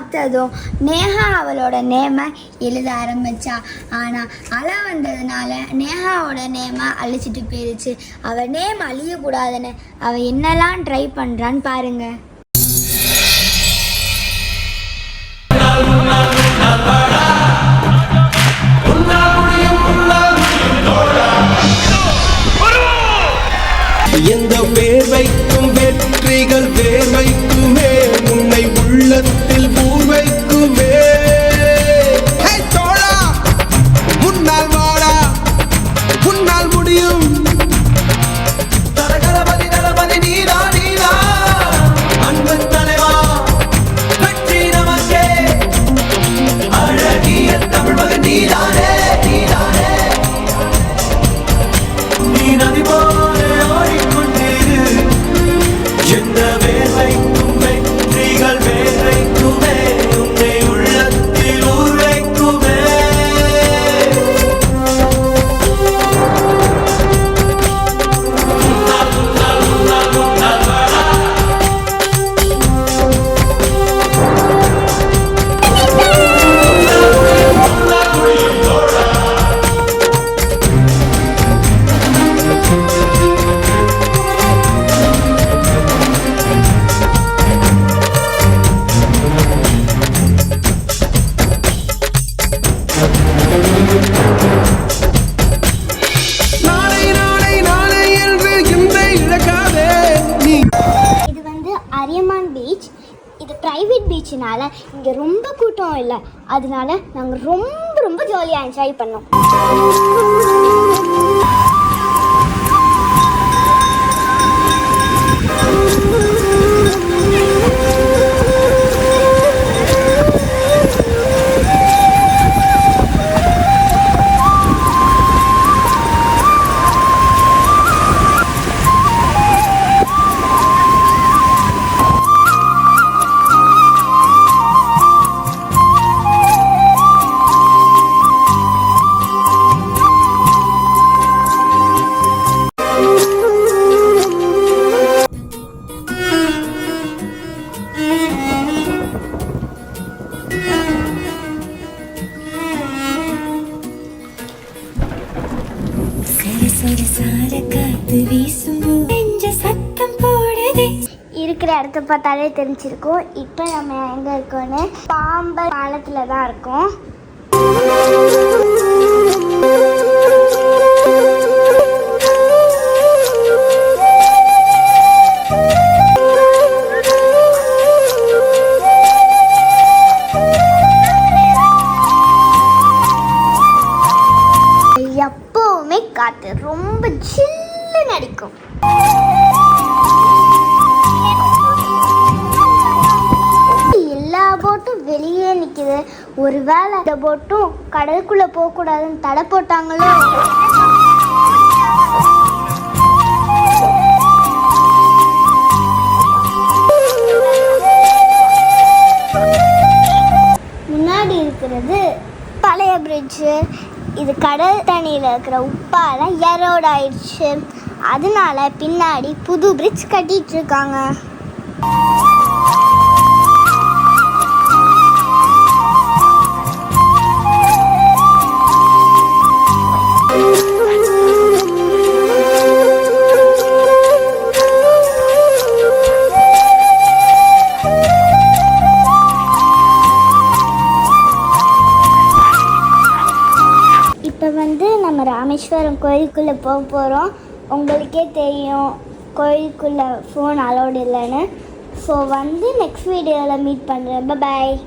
பார்த்ததும் நேஹா அவளோட நேமை எழுத ஆரம்பித்தா. ஆனால் அலை வந்ததுனால நேஹாவோட நேமை அழிச்சிட்டு போயிடுச்சு. அவள் நேம் அழியக்கூடாதுன்னு அவள் என்னெல்லாம் ட்ரை பண்ணுறான்னு பாருங்கள். எந்த வேர்வைக்கும் வெற்றிகள் வேர்வைக்குமே, உன்னை உள்ளத்தில் பூர்வைக்குமே. தோழா முன்னால் வாடா, உன்னால் முடியும். தரகரபதி தளபதி நீரா நீரா, அன்பு தலைவா வெற்றி நமக்கே. அழகிய தமிழ் மகன் நீதானே நீதானே, நீ நதி போல எந்த வேர்வைக்கும் வெற்றிகள் வேர்வைக்குமே, உன்னை உள்ளத்தில் ஊர்வைக்குமே. அரியமான் பீச் இது ப்ரைவேட் பீச்சுனால இங்கே ரொம்ப கூட்டம் இல்லை. அதனால நாங்கள் ரொம்ப ரொம்ப ஜாலியாக என்ஜாய் பண்ணோம். இருக்கிற இடத்த பார்த்தாலே தெரிஞ்சிருக்கும். இப்போ நம்ம எங்கே இருக்கோன்னு பாம்பன் பாலத்தில் தான் இருக்கோம். எப்பவுமே காற்று ரொம்ப சில்லுன்னு அடிக்கும். எல்லா போட்டும் வெளியே நிற்குது. ஒருவேளை இந்த போட்டும் கடலுக்குள்ளே போகக்கூடாதுன்னு தடை போட்டாங்களோ. முன்னாடி இருக்கிறது பழைய பிரிட்ஜு. இது கடல் தண்ணியில் இருக்கிற உப்பால் எரோட் ஆயிடுச்சு. அதனால பின்னாடி புது பிரிட்ஜ் கட்டிட்டு இருக்காங்க. நம்ம ராமேஸ்வரம் கோயிலுக்குள்ளே போக போகிறோம். உங்களுக்கே தெரியும் கோயிலுக்குள்ளே ஃபோன் அலோடு இல்லைன்னு. ஸோ நெக்ஸ்ட் வீடியோவில் மீட் பண்ணுறேன். பாய்.